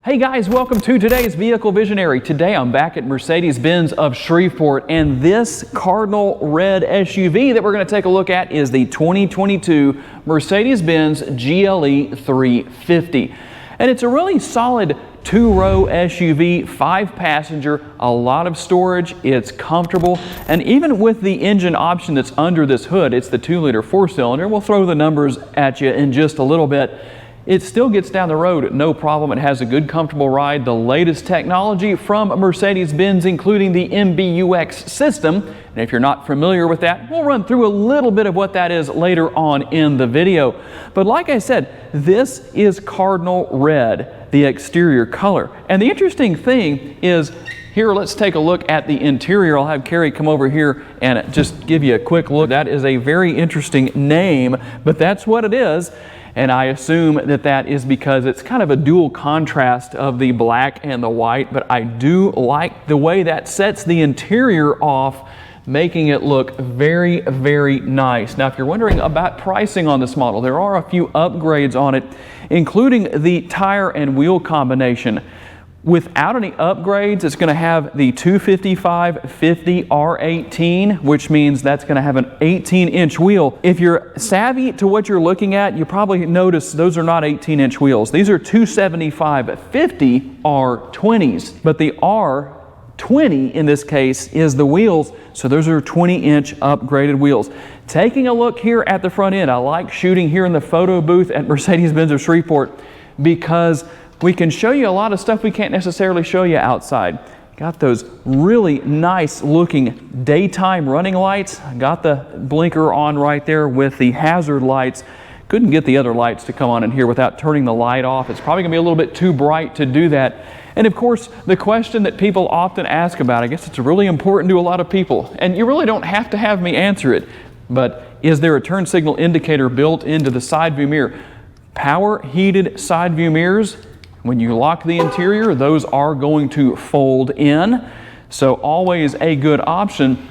Hey guys, welcome to today's Vehicle Visionary. Today I'm back at Mercedes-Benz of Shreveport, and this Cardinal Red SUV that we're going to take a look at is the 2022 Mercedes-Benz GLE 350. And it's a really solid two-row SUV, 5-passenger, a lot of storage, it's comfortable, and even with the engine option that's under this hood, it's the 2-liter 4-cylinder. We'll throw the numbers at you in just a little bit. It still gets down the road, no problem. It has a good, comfortable ride. The latest technology from Mercedes-Benz, including the MBUX system. And if you're not familiar with that, we'll run through a little bit of what that is later on in the video. But like I said, this is Cardinal Red, the exterior color. And the interesting thing is, here, let's take a look at the interior. I'll have Carrie come over here and just give you a quick look. That is a very interesting name, but that's what it is. And I assume that that is because it's kind of a dual contrast of the black and the white, but I do like the way that sets the interior off, making it look very, very nice. Now, if you're wondering about pricing on this model, there are a few upgrades on it, including the tire and wheel combination. Without any upgrades, it's going to have the 255/50 R18, which means that's going to have an 18-inch wheel. If you're savvy to what you're looking at, you probably notice those are not 18-inch wheels. These are 275/50 R20s, but the R20 in this case is the wheels, so those are 20-inch upgraded wheels. Taking a look here at the front end, I like shooting here in the photo booth at Mercedes-Benz of Shreveport because we can show you a lot of stuff we can't necessarily show you outside. Got those really nice looking daytime running lights. Got the blinker on right there with the hazard lights. Couldn't get the other lights to come on in here without turning the light off. It's probably gonna be a little bit too bright to do that. And of course, the question that people often ask about, I guess it's really important to a lot of people, and you really don't have to have me answer it, but is there a turn signal indicator built into the side view mirror? Power heated side view mirrors, when you lock the interior, those are going to fold in, so always a good option.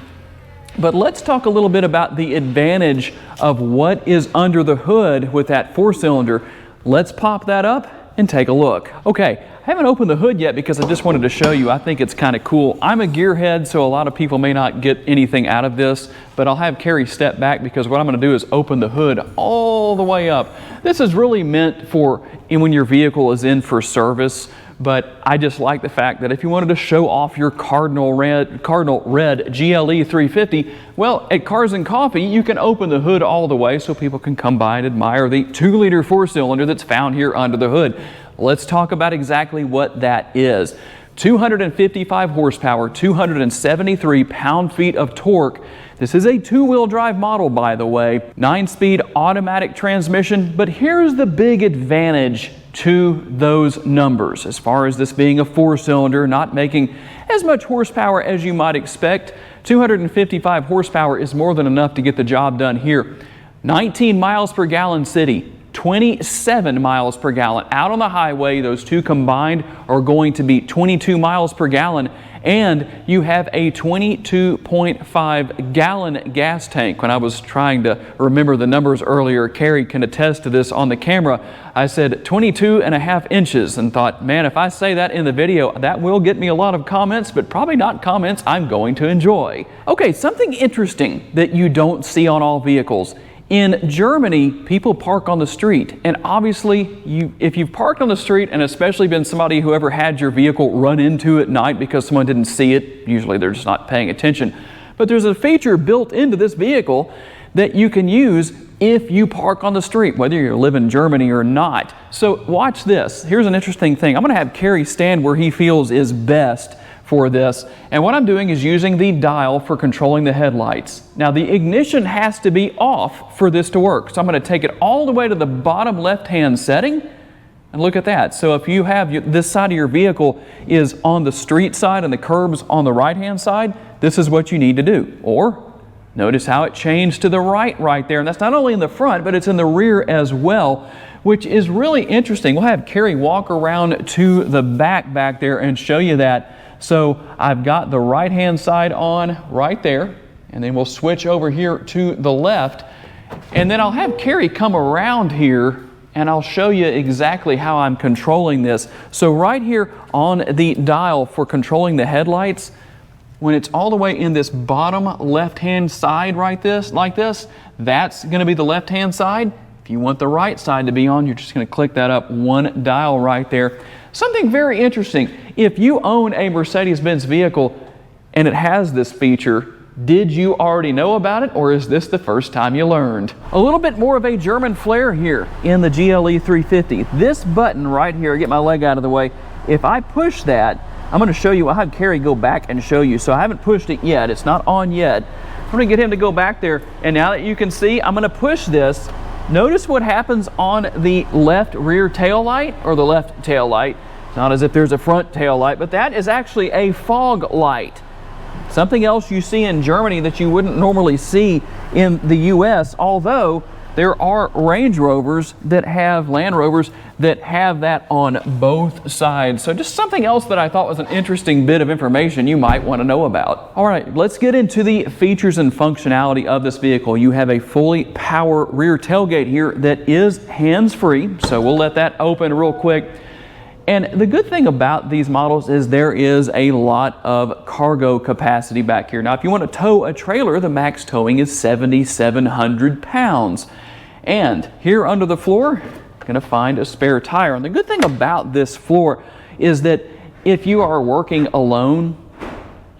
But let's talk a little bit about the advantage of what is under the hood with that 4-cylinder. Let's pop that up and take a look. Okay, I haven't opened the hood yet because I just wanted to show you. I think it's kind of cool. I'm a gearhead, so a lot of people may not get anything out of this, but I'll have Carrie step back because what I'm going to do is open the hood all the way up. This is really meant for when your vehicle is in for service, but I just like the fact that if you wanted to show off your Cardinal Red GLE 350, well, at Cars and Coffee, you can open the hood all the way so people can come by and admire the 2-liter 4-cylinder that's found here under the hood. Let's talk about exactly what that is. 255 horsepower, 273 pound-feet of torque. This is a 2-wheel drive model, by the way. 9-speed automatic transmission, but here's the big advantage to those numbers. As far as this being a 4-cylinder, not making as much horsepower as you might expect, 255 horsepower is more than enough to get the job done here. 19 miles per gallon city, 27 miles per gallon. Out on the highway, those two combined are going to be 22 miles per gallon, and you have a 22.5 gallon gas tank. When I was trying to remember the numbers earlier, Carrie can attest to this on the camera, I said 22.5 inches and thought, man, if I say that in the video, that will get me a lot of comments, but probably not comments I'm going to enjoy. Okay, something interesting that you don't see on all vehicles. In Germany, people park on the street, and obviously, if you've parked on the street and especially been somebody who ever had your vehicle run into at night because someone didn't see it, usually they're just not paying attention, but there's a feature built into this vehicle that you can use if you park on the street, whether you live in Germany or not. So watch this. Here's an interesting thing. I'm going to have Carrie stand where he feels is best for this, and what I'm doing is using the dial for controlling the headlights. Now the ignition has to be off for this to work, so I'm going to take it all the way to the bottom left-hand setting, and look at that. So if you have this side of your vehicle is on the street side and the curbs on the right-hand side, this is what you need to do. Or notice how it changed to the right there, and that's not only in the front, but it's in the rear as well, which is really interesting. We'll have Carrie walk around to the back there and show you that. So I've got the right-hand side on right there, and then we'll switch over here to the left, and then I'll have Carrie come around here and I'll show you exactly how I'm controlling this. So right here on the dial for controlling the headlights, when it's all the way in this bottom left-hand side like this, that's going to be the left-hand side. If you want the right side to be on, you're just going to click that up one dial right there. Something very interesting, if you own a Mercedes-Benz vehicle and it has this feature, did you already know about it, or is this the first time you learned? A little bit more of a German flair here in the GLE 350. This button right here, get my leg out of the way, if I push that, I'm going to show you, I'll have Carrie go back and show you. So I haven't pushed it yet, it's not on yet. I'm going to get him to go back there, and now that you can see, I'm going to push this. Notice what happens on the left rear tail light, or the left tail light. It's not as if there's a front tail light, but that is actually a fog light. Something else you see in Germany that you wouldn't normally see in the US, although there are Range Rovers that have, Land Rovers that have that on both sides. So just something else that I thought was an interesting bit of information you might want to know about. All right, let's get into the features and functionality of this vehicle. You have a fully power rear tailgate here that is hands-free, so we'll let that open real quick. And the good thing about these models is there is a lot of cargo capacity back here. Now, if you want to tow a trailer, the max towing is 7,700 pounds. And here under the floor, you're going to find a spare tire. And the good thing about this floor is that if you are working alone,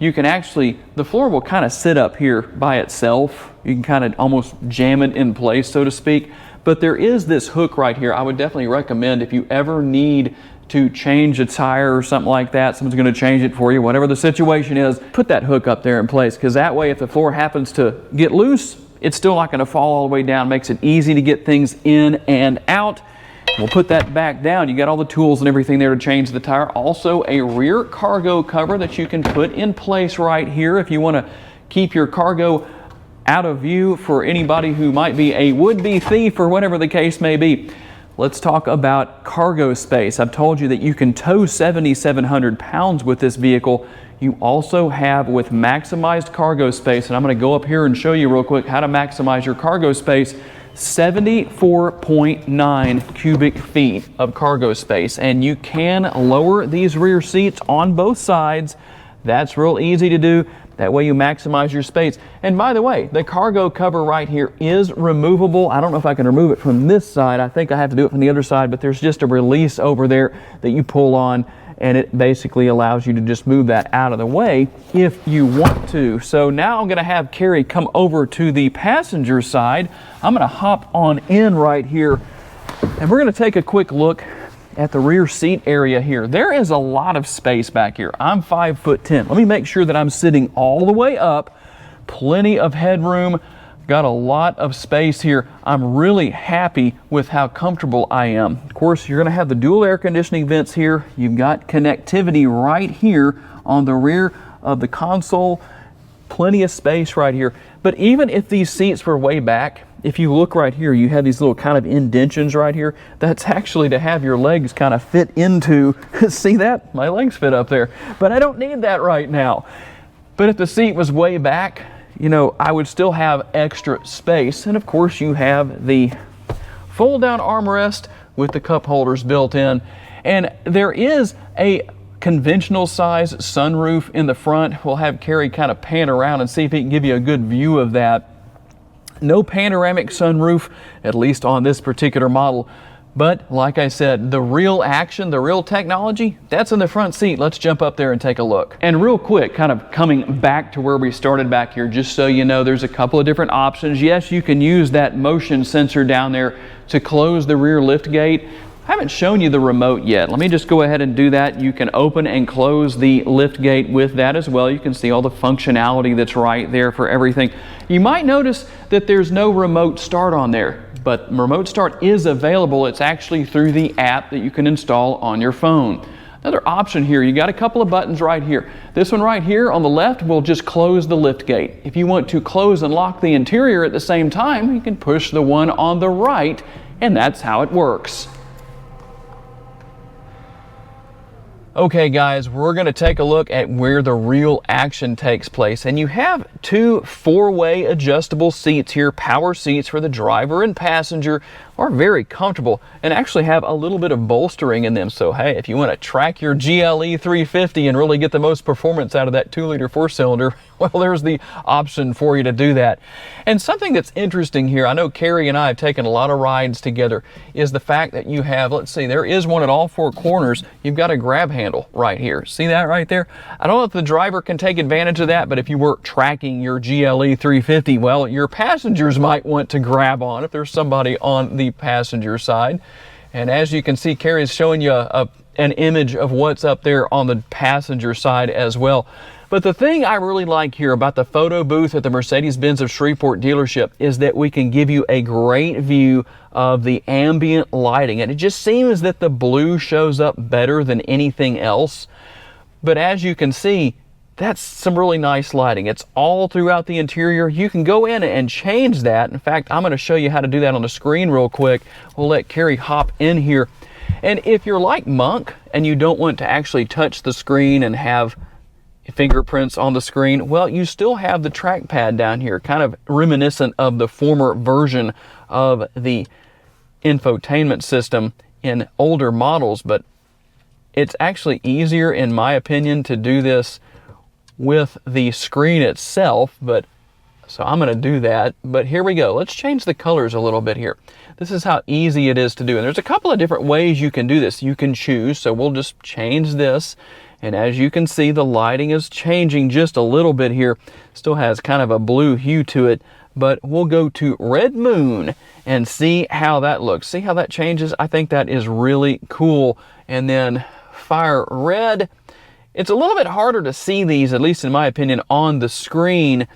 you can actually, the floor will kind of sit up here by itself. You can kind of almost jam it in place, so to speak. But there is this hook right here. I would definitely recommend if you ever need to change a tire or something like that, someone's going to change it for you, whatever the situation is, put that hook up there in place, because that way if the floor happens to get loose, it's still not going to fall all the way down. Makes it easy to get things in and out. We'll put that back down. You got all the tools and everything there to change the tire. Also a rear cargo cover that you can put in place right here if you want to keep your cargo out of view for anybody who might be a would-be thief or whatever the case may be. Let's talk about cargo space. I've told you that you can tow 7,700 pounds with this vehicle. You also have, with maximized cargo space, and I'm going to go up here and show you real quick how to maximize your cargo space, 74.9 cubic feet of cargo space. And you can lower these rear seats on both sides. That's real easy to do. That way you maximize your space. And by the way, the cargo cover right here is removable. I don't know if I can remove it from this side. I think I have to do it from the other side, but there's just a release over there that you pull on, and it basically allows you to just move that out of the way if you want to. So now I'm going to have Carrie come over to the passenger side. I'm going to hop on in right here, and we're going to take a quick look at the rear seat area here. There is a lot of space back here. I'm 5'10". Let me make sure that I'm sitting all the way up. Plenty of headroom. Got a lot of space here. I'm really happy with how comfortable I am. Of course, you're going to have the dual air conditioning vents here. You've got connectivity right here on the rear of the console. Plenty of space right here. But even if these seats were way back, if you look right here, you have these little kind of indentions right here. That's actually to have your legs kind of fit into. See that? My legs fit up there. But I don't need that right now. But if the seat was way back, you know, I would still have extra space. And of course, you have the fold-down armrest with the cup holders built in. And there is a conventional size sunroof in the front. We'll have Carrie kind of pan around and see if he can give you a good view of that. No panoramic sunroof, at least on this particular model. But like I said, the real action, the real technology, that's in the front seat. Let's jump up there and take a look. And real quick, kind of coming back to where we started back here, just so you know, there's a couple of different options. Yes, you can use that motion sensor down there to close the rear lift gate. I haven't shown you the remote yet. Let me just go ahead and do that. You can open and close the lift gate with that as well. You can see all the functionality that's right there for everything. You might notice that there's no remote start on there, but remote start is available. It's actually through the app that you can install on your phone. Another option here, you got a couple of buttons right here. This one right here on the left will just close the lift gate. If you want to close and lock the interior at the same time, you can push the one on the right, and that's how it works. Okay guys, we're going to take a look at where the real action takes place. And you have two 4-way adjustable seats here, power seats for the driver and passenger. are very comfortable and actually have a little bit of bolstering in them. So hey, if you want to track your GLE 350 and really get the most performance out of that 2-liter 4-cylinder, well, there's the option for you to do that. And something that's interesting here, I know Carrie and I have taken a lot of rides together, is the fact that you have, let's see, there is one at all 4 corners. You've got a grab handle right here. See that right there? I don't know if the driver can take advantage of that, but if you were tracking your GLE 350, well, your passengers might want to grab on if there's somebody on the passenger side. And as you can see, Carrie's showing you an image of what's up there on the passenger side as well. But the thing I really like here about the photo booth at the Mercedes-Benz of Shreveport dealership is that we can give you a great view of the ambient lighting. And it just seems that the blue shows up better than anything else. But as you can see, that's some really nice lighting. It's all throughout the interior. You can go in and change that. In fact, I'm going to show you how to do that on the screen real quick. We'll let Carrie hop in here. And if you're like Monk and you don't want to actually touch the screen and have fingerprints on the screen, well, you still have the trackpad down here, kind of reminiscent of the former version of the infotainment system in older models. But it's actually easier, in my opinion, to do this with the screen itself. But so I'm going to do that. But here we go. Let's change the colors a little bit here. This is how easy it is to do. And there's a couple of different ways you can do this. You can choose. So we'll just change this. And as you can see, the lighting is changing just a little bit here. Still has kind of a blue hue to it. But we'll go to Red Moon and see how that looks. See how that changes? I think that is really cool. And then Fire Red. It's a little bit harder to see these, at least in my opinion, on the screen.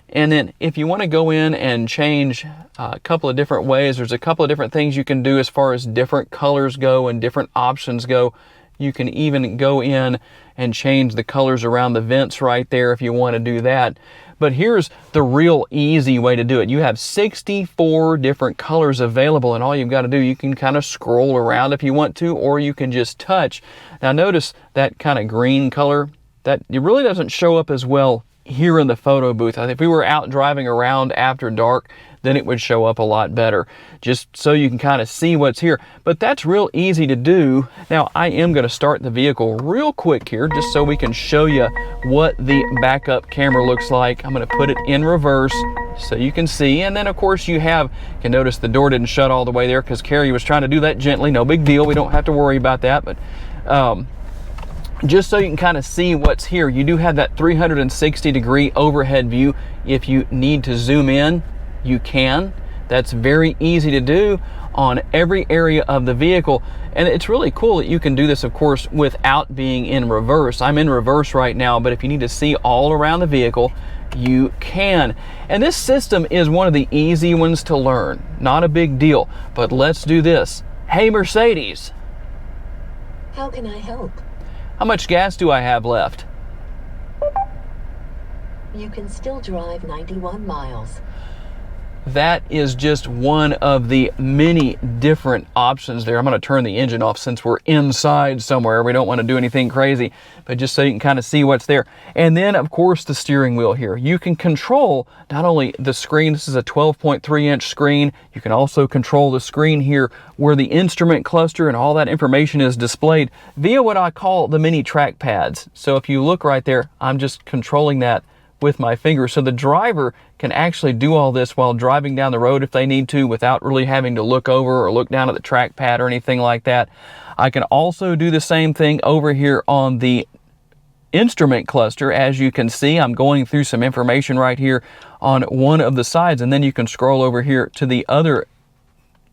And then if you want to go in and change a couple of different ways, there's a couple of different things you can do as far as different colors go and different options go. You can even go in and change the colors around the vents right there if you want to do that. But here's the real easy way to do it. You have 64 different colors available, and all you've got to do, you can kind of scroll around if you want to, or you can just touch. Now notice that kind of green color, that it really doesn't show up as well here in the photo booth. If we were out driving around after dark, then it would show up a lot better, just so you can kind of see what's here. But that's real easy to do. Now I am going to start the vehicle real quick here, just so we can show you what the backup camera looks like. I'm going to put it in reverse so you can see. And then of course you can notice the door didn't shut all the way there because Carrie was trying to do that gently. No big deal. We don't have to worry about that. But just so you can kind of see what's here, you do have that 360-degree overhead view. If you need to zoom in, you can. That's very easy to do on every area of the vehicle. And it's really cool that you can do this, of course, without being in reverse. I'm in reverse right now, but if you need to see all around the vehicle, you can. And this system is one of the easy ones to learn. Not a big deal, but let's do this. Hey, Mercedes. How can I help? How much gas do I have left? You can still drive 91 miles. That is just one of the many different options there. I'm going to turn the engine off since we're inside somewhere. We don't want to do anything crazy, but just so you can kind of see what's there. And then, of course, the steering wheel here. You can control not only the screen, this is a 12.3-inch screen. You can also control the screen here where the instrument cluster and all that information is displayed via what I call the mini trackpads. So if you look right there, I'm just controlling that with my finger. So the driver can actually do all this while driving down the road if they need to, without really having to look over or look down at the trackpad or anything like that. I can also do the same thing over here on the instrument cluster. As you can see, I'm going through some information right here on one of the sides, and then you can scroll over here to the other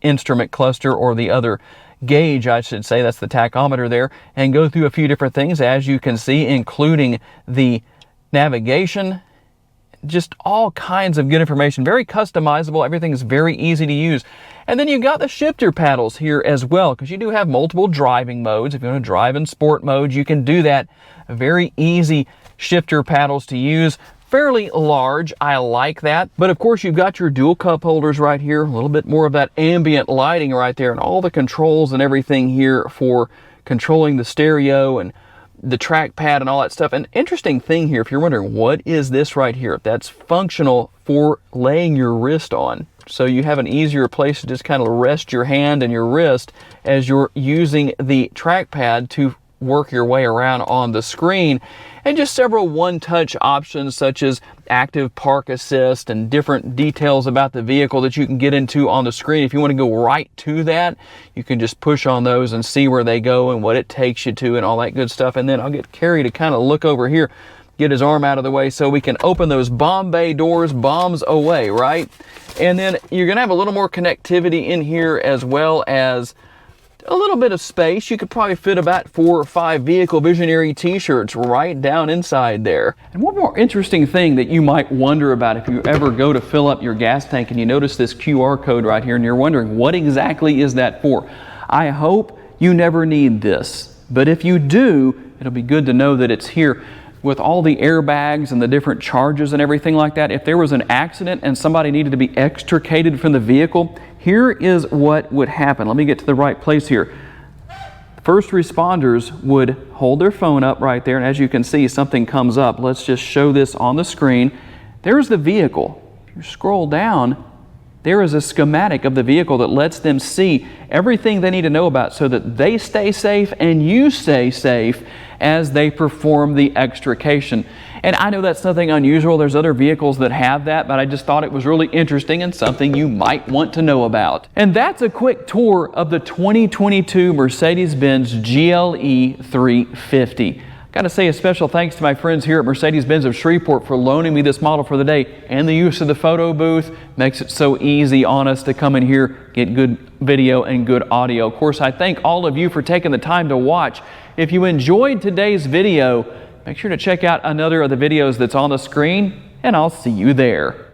instrument cluster, or the other gauge, I should say, that's the tachometer there, and go through a few different things, as you can see, including the navigation, just all kinds of good information. Very customizable. Everything is very easy to use. And then you've got the shifter paddles here as well, because you do have multiple driving modes. If you want to drive in sport mode, you can do that. Very easy shifter paddles to use. Fairly large. I like that. But of course, you've got your dual cup holders right here. A little bit more of that ambient lighting right there, and all the controls and everything here for controlling the stereo and the trackpad and all that stuff. An interesting thing here, if you're wondering what is this right here, that's functional for laying your wrist on. so you have an easier place to just kind of rest your hand and your wrist as you're using the trackpad to work your way around on the screen, and just several one-touch options such as active park assist and different details about the vehicle that you can get into on the screen. If you want to go right to that, you can just push on those and see where they go and what it takes you to and all that good stuff. And then I'll get Kerry to kind of look over here, get his arm out of the way so we can open those bomb bay doors, bombs away, right? And then you're going to have a little more connectivity in here, as well as a little bit of space. You could probably fit about 4 or 5 Vehicle Visionary t-shirts right down inside there. And one more interesting thing that you might wonder about if you ever go to fill up your gas tank and you notice this QR code right here and you're wondering, what exactly is that for? I hope you never need this, but if you do, it'll be good to know that it's here. With all the airbags and the different charges and everything like that, if there was an accident and somebody needed to be extricated from the vehicle, here is what would happen. Let me get to the right place here. First responders would hold their phone up right there, and as you can see, something comes up. Let's just show this on the screen. There's the vehicle. If you scroll down, there is a schematic of the vehicle that lets them see everything they need to know about so that they stay safe and you stay safe as they perform the extrication. And I know that's nothing unusual. There's other vehicles that have that, but I just thought it was really interesting and something you might want to know about. And that's a quick tour of the 2022 Mercedes-Benz GLE 350. Got to say a special thanks to my friends here at Mercedes-Benz of Shreveport for loaning me this model for the day, and the use of the photo booth makes it so easy on us to come in here, get good video and good audio. Of course, I thank all of you for taking the time to watch. If you enjoyed today's video, make sure to check out another of the videos that's on the screen, and I'll see you there.